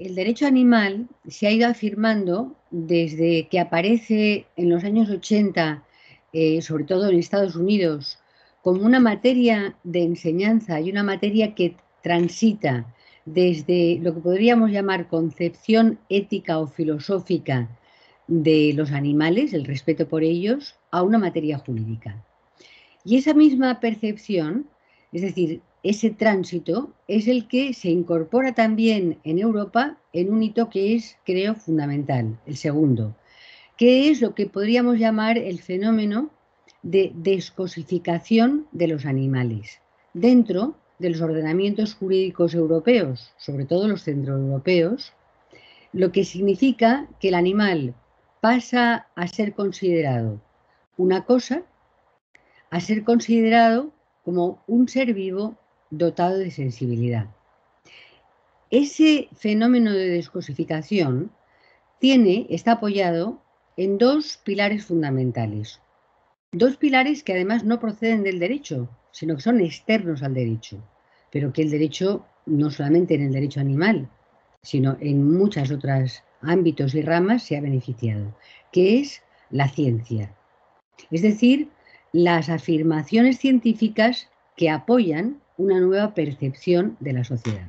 el derecho animal se ha ido afirmando desde que aparece en los años 80, sobre todo en Estados Unidos, como una materia de enseñanza y una materia que transita desde lo que podríamos llamar concepción ética o filosófica de los animales, el respeto por ellos, a una materia jurídica. Y esa misma percepción, es decir, ese tránsito, es el que se incorpora también en Europa en un hito que es, creo, fundamental, el segundo, que es lo que podríamos llamar el fenómeno de descosificación de los animales dentro de los ordenamientos jurídicos europeos, sobre todo los centroeuropeos, lo que significa que el animal pasa a ser considerado una cosa, a ser considerado como un ser vivo dotado de sensibilidad. Ese fenómeno de descosificación está apoyado en dos pilares fundamentales. Dos pilares que además no proceden del derecho, sino que son externos al derecho, pero que el derecho, no solamente en el derecho animal, sino en muchos otros ámbitos y ramas se ha beneficiado, que es la ciencia. Es decir, las afirmaciones científicas que apoyan una nueva percepción de la sociedad.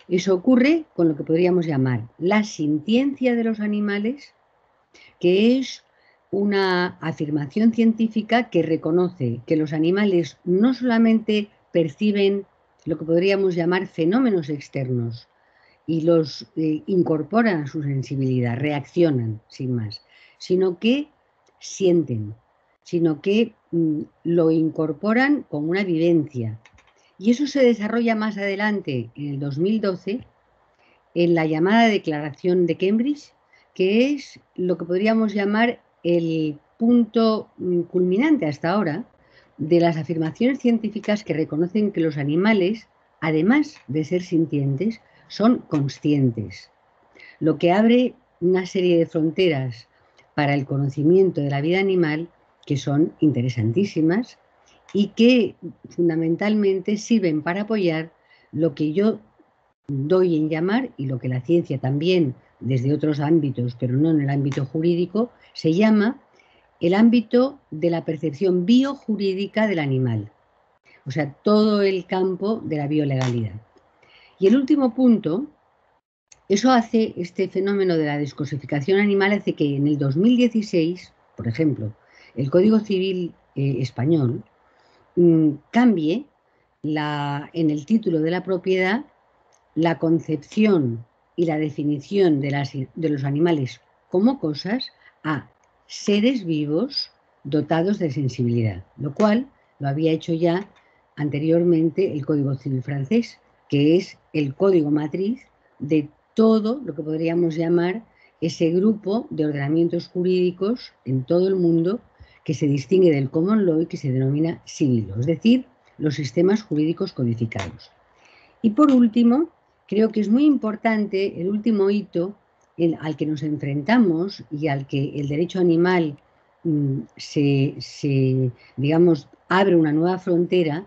Eso ocurre con lo que podríamos llamar la sintiencia de los animales, que es una afirmación científica que reconoce que los animales no solamente perciben lo que podríamos llamar fenómenos externos y los incorporan a su sensibilidad, reaccionan sin más, sino que sienten, sino que lo incorporan con una vivencia. Y eso se desarrolla más adelante, en el 2012, en la llamada Declaración de Cambridge, que es lo que podríamos llamar el punto culminante hasta ahora de las afirmaciones científicas que reconocen que los animales, además de ser sintientes, son conscientes, lo que abre una serie de fronteras para el conocimiento de la vida animal que son interesantísimas y que fundamentalmente sirven para apoyar lo que yo doy en llamar, y lo que la ciencia también, desde otros ámbitos, pero no en el ámbito jurídico, se llama el ámbito de la percepción biojurídica del animal, o sea, todo el campo de la biolegalidad. Y el último punto, eso hace, este fenómeno de la descosificación animal hace que en el 2016, por ejemplo, el Código Civil español cambie en el título de la propiedad la concepción y la definición de los animales como cosas a seres vivos dotados de sensibilidad, lo cual lo había hecho ya anteriormente el Código Civil francés, que es el código matriz de todo lo que podríamos llamar ese grupo de ordenamientos jurídicos en todo el mundo que se distingue del common law y que se denomina civil law, es decir, los sistemas jurídicos codificados. Y por último, creo que es muy importante el último hito al que nos enfrentamos y al que el derecho animal digamos, abre una nueva frontera,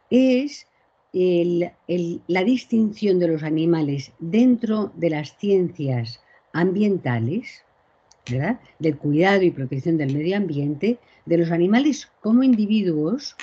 es la distinción de los animales dentro de las ciencias ambientales, ¿verdad?, del cuidado y protección del medio ambiente, de los animales como individuos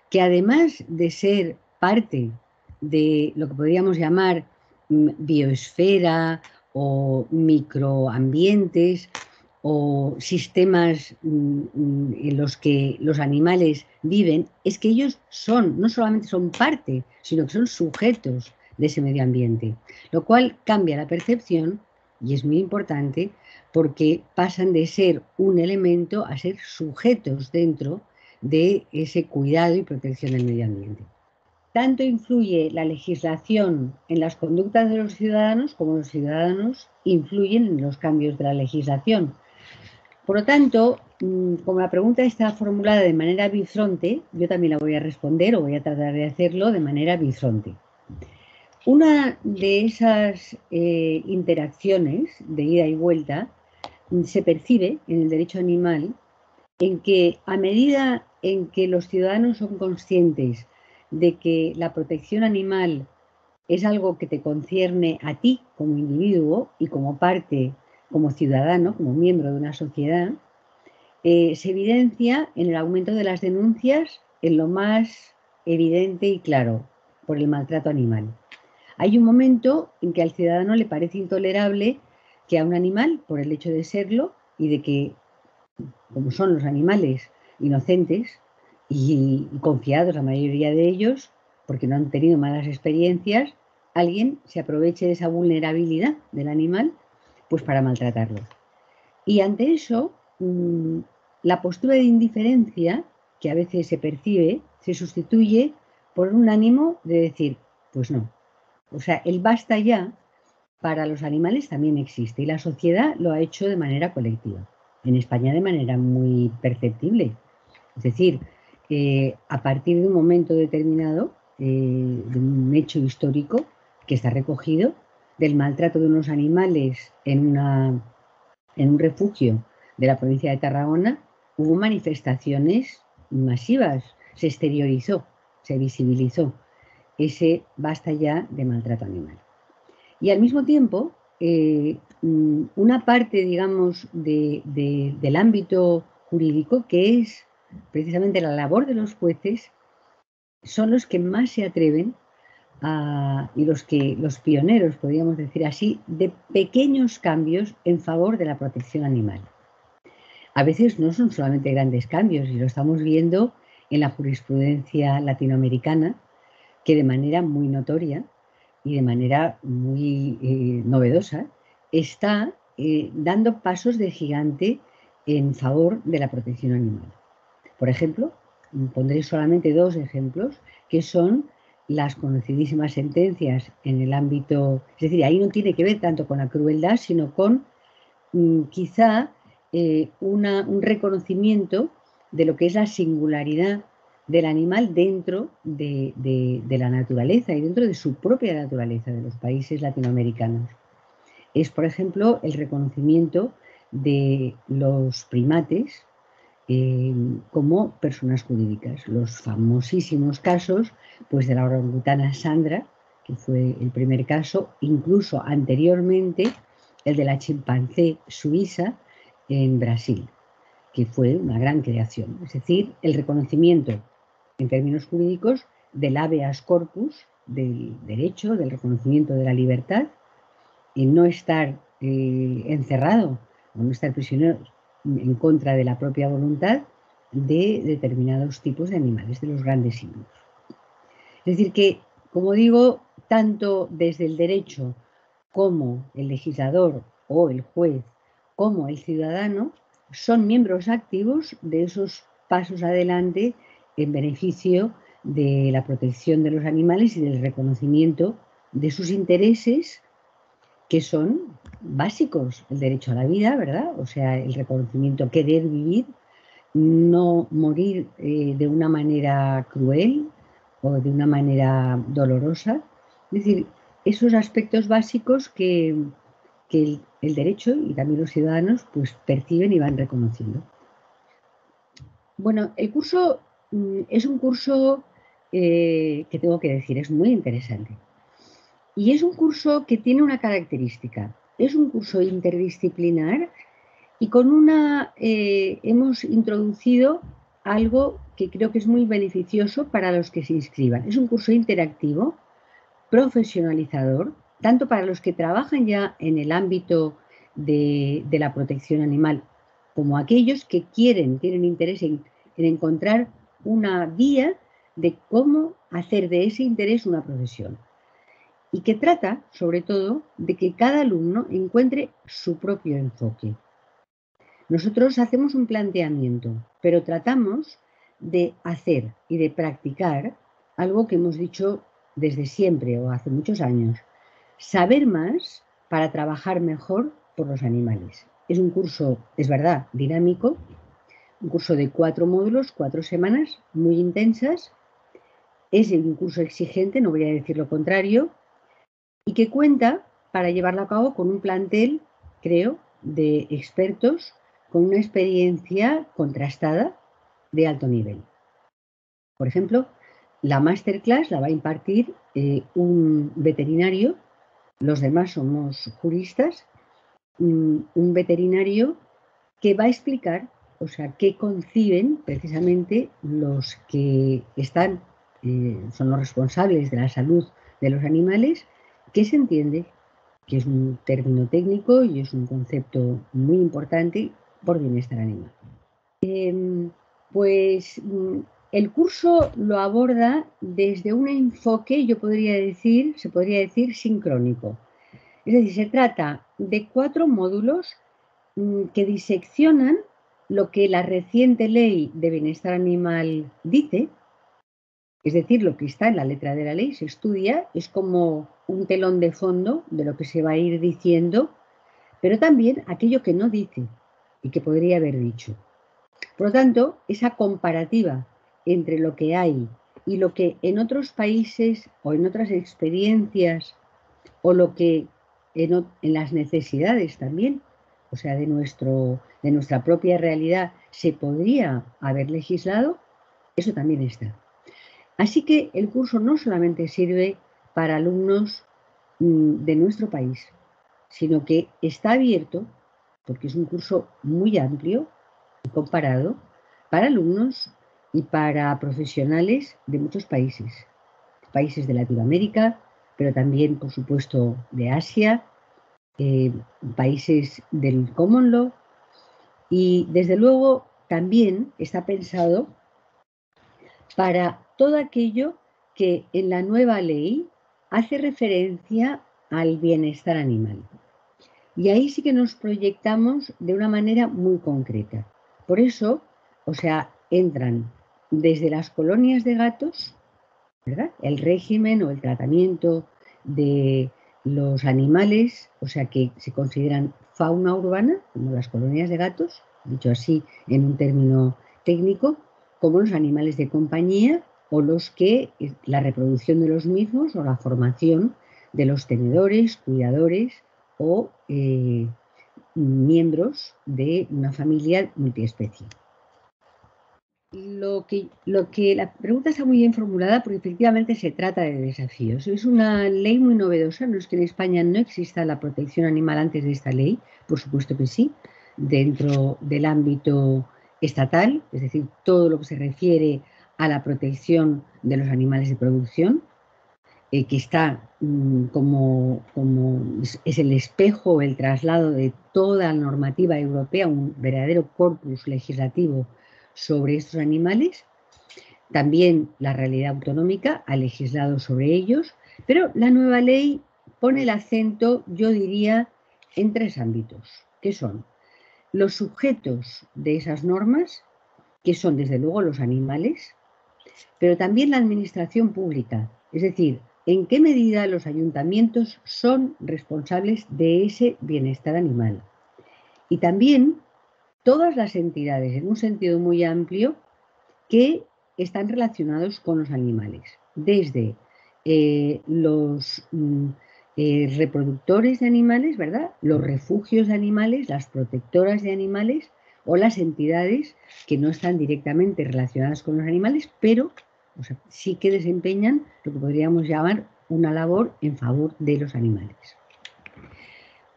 que, además de ser parte de lo que podríamos llamar bioesfera o microambientes o sistemas en los que los animales viven, es que ellos no solamente son parte, sino que son sujetos de ese medio ambiente, lo cual cambia la percepción y es muy importante porque pasan de ser un elemento a ser sujetos dentro de ese cuidado y protección del medio ambiente. Tanto influye la legislación en las conductas de los ciudadanos como los ciudadanos influyen en los cambios de la legislación. Por lo tanto, como la pregunta está formulada de manera bifronte, yo también la voy a responder o voy a tratar de hacerlo de manera bifronte. Una de esas interacciones de ida y vuelta se percibe en el derecho animal en que, a medida en que los ciudadanos son conscientes de que la protección animal es algo que te concierne a ti como individuo y como parte, como ciudadano, como miembro de una sociedad, se evidencia en el aumento de las denuncias en lo más evidente y claro por el maltrato animal. Hay un momento en que al ciudadano le parece intolerable que a un animal, por el hecho de serlo y de que, como son los animales inocentes y confiados, la mayoría de ellos, porque no han tenido malas experiencias, alguien se aproveche de esa vulnerabilidad del animal pues para maltratarlo. Y ante eso, la postura de indiferencia que a veces se percibe se sustituye por un ánimo de decir, pues no. O sea, el basta ya para los animales también existe y la sociedad lo ha hecho de manera colectiva. En España de manera muy perceptible. Es decir, a partir de un momento determinado, de un hecho histórico que está recogido, del maltrato de unos animales en un refugio de la provincia de Tarragona, hubo manifestaciones masivas, se exteriorizó, se visibilizó ese basta ya de maltrato animal. Y al mismo tiempo, una parte, digamos, del ámbito jurídico, que es precisamente la labor de los jueces, son los que más se atreven y los pioneros, podríamos decir así, de pequeños cambios en favor de la protección animal. A veces no son solamente grandes cambios, y lo estamos viendo en la jurisprudencia latinoamericana, que de manera muy notoria y de manera muy novedosa está dando pasos de gigante en favor de la protección animal. Por ejemplo, pondré solamente dos ejemplos, que son las conocidísimas sentencias en el ámbito, es decir, ahí no tiene que ver tanto con la crueldad, sino con quizá un reconocimiento de lo que es la singularidad del animal dentro de la naturaleza y dentro de su propia naturaleza de los países latinoamericanos. Es, por ejemplo, el reconocimiento de los primates como personas jurídicas. Los famosísimos casos pues, de la orangutana Sandra, que fue el primer caso, incluso anteriormente el de la chimpancé suiza en Brasil, que fue una gran creación. Es decir, el reconocimiento en términos jurídicos del habeas corpus, del derecho, del reconocimiento de la libertad, y no estar encerrado o no estar prisionero en contra de la propia voluntad de determinados tipos de animales, de los grandes signos. Es decir, que, como digo, tanto desde el derecho como el legislador o el juez, como el ciudadano, son miembros activos de esos pasos adelante en beneficio de la protección de los animales y del reconocimiento de sus intereses, que son básicos, el derecho a la vida, ¿verdad? O sea, el reconocimiento, querer vivir, no morir de una manera cruel o de una manera dolorosa. Es decir, esos aspectos básicos que el derecho y también los ciudadanos pues perciben y van reconociendo. Bueno, el curso es un curso que tengo que decir, es muy interesante. Y es un curso que tiene una característica. Es un curso interdisciplinar y con hemos introducido algo que creo que es muy beneficioso para los que se inscriban. Es un curso interactivo, profesionalizador, tanto para los que trabajan ya en el ámbito de la protección animal, como aquellos que tienen interés en encontrar una vía de cómo hacer de ese interés una profesión. Y que trata, sobre todo, de que cada alumno encuentre su propio enfoque. Nosotros hacemos un planteamiento, pero tratamos de hacer y de practicar algo que hemos dicho desde siempre o hace muchos años: saber más para trabajar mejor por los animales. Es un curso, es verdad, dinámico, un curso de 4 módulos, 4 semanas, muy intensas. Es un curso exigente, no voy a decir lo contrario, y que cuenta para llevarlo a cabo con un plantel, creo, de expertos con una experiencia contrastada de alto nivel. Por ejemplo, La masterclass la va a impartir un veterinario, los demás somos juristas, un veterinario que va a explicar, o sea, qué conciben precisamente los que están, son los responsables de la salud de los animales, qué se entiende, que es un término técnico y es un concepto muy importante por bienestar animal. Pues el curso lo aborda desde un enfoque, se podría decir sincrónico. Es decir, se trata de 4 módulos que diseccionan lo que la reciente ley de bienestar animal dice, es decir, lo que está en la letra de la ley, se estudia, es como un telón de fondo de lo que se va a ir diciendo, pero también aquello que no dice y que podría haber dicho. Por lo tanto, esa comparativa entre lo que hay y lo que en otros países o en otras experiencias o lo que en las necesidades también, o sea, de nuestra propia realidad, se podría haber legislado, eso también está. Así que el curso no solamente sirve para alumnos de nuestro país, sino que está abierto, porque es un curso muy amplio y comparado, para alumnos y para profesionales de muchos países de Latinoamérica, pero también, por supuesto, de Asia, países del Common Law, y desde luego también está pensado para todo aquello que en la nueva ley hace referencia al bienestar animal. Y ahí sí que nos proyectamos de una manera muy concreta. Por eso, o sea, entran desde las colonias de gatos, ¿verdad? El régimen o el tratamiento de los animales, o sea, que se consideran fauna urbana, como las colonias de gatos, dicho así en un término técnico, como los animales de compañía o los que la reproducción de los mismos o la formación de los tenedores, cuidadores o miembros de una familia multiespecie. La pregunta está muy bien formulada porque efectivamente se trata de desafíos. Es una ley muy novedosa, no es que en España no exista la protección animal antes de esta ley, por supuesto que sí, dentro del ámbito estatal, es decir, todo lo que se refiere a la protección de los animales de producción, que está como es el espejo, el traslado de toda la normativa europea, un verdadero corpus legislativo sobre estos animales. También la realidad autonómica ha legislado sobre ellos, pero la nueva ley pone el acento, yo diría, en 3 ámbitos, que son los sujetos de esas normas, que son desde luego los animales, pero también la administración pública, es decir, en qué medida los ayuntamientos son responsables de ese bienestar animal. Y también todas las entidades, en un sentido muy amplio, que están relacionados con los animales, desde los reproductores de animales, ¿verdad? Los refugios de animales, las protectoras de animales o las entidades que no están directamente relacionadas con los animales, pero o sea, sí que desempeñan lo que podríamos llamar una labor en favor de los animales.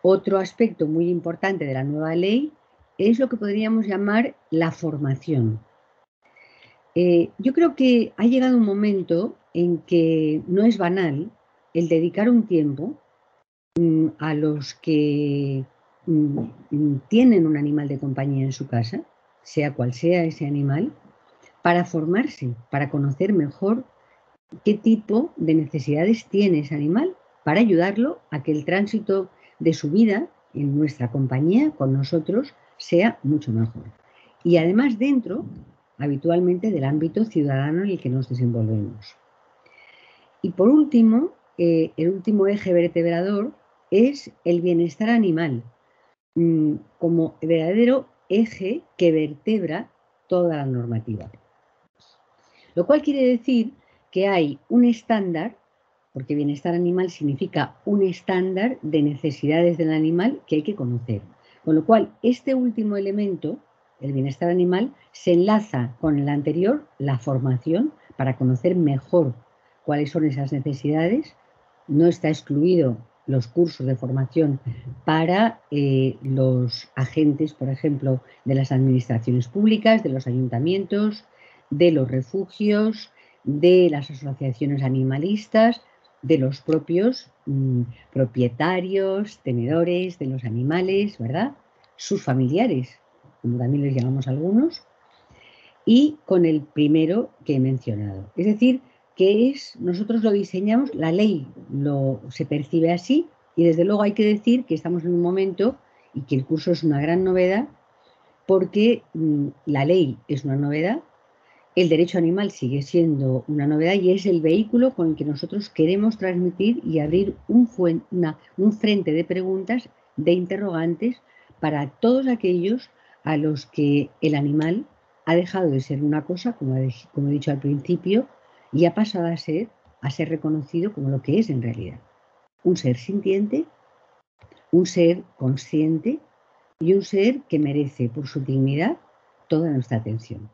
Otro aspecto muy importante de la nueva ley es lo que podríamos llamar la formación. Yo creo que ha llegado un momento en que no es banal el dedicar un tiempo a los que tienen un animal de compañía en su casa, sea cual sea ese animal, para formarse, para conocer mejor qué tipo de necesidades tiene ese animal, para ayudarlo a que el tránsito de su vida en nuestra compañía, con nosotros, sea mucho mejor. Y además dentro, habitualmente, del ámbito ciudadano en el que nos desenvolvemos. Y por último, el último eje vertebrador es el bienestar animal, como verdadero eje que vertebra toda la normativa. Lo cual quiere decir que hay un estándar, porque bienestar animal significa un estándar de necesidades del animal que hay que conocer. Con lo cual, este último elemento, el bienestar animal, se enlaza con el anterior, la formación, para conocer mejor cuáles son esas necesidades. No está excluido los cursos de formación para los agentes, por ejemplo, de las administraciones públicas, de los ayuntamientos, de los refugios, de las asociaciones animalistas, de los propios propietarios, tenedores de los animales, ¿verdad? Sus familiares, como también les llamamos algunos, y con el primero que he mencionado. Es decir, que nosotros lo diseñamos, la ley se percibe así, y desde luego hay que decir que estamos en un momento y que el curso es una gran novedad, porque la ley es una novedad, el derecho animal sigue siendo una novedad y es el vehículo con el que nosotros queremos transmitir y abrir un frente de preguntas, de interrogantes, para todos aquellos a los que el animal ha dejado de ser una cosa, como he dicho al principio, y ha pasado a ser reconocido como lo que es en realidad. Un ser sintiente, un ser consciente y un ser que merece por su dignidad toda nuestra atención.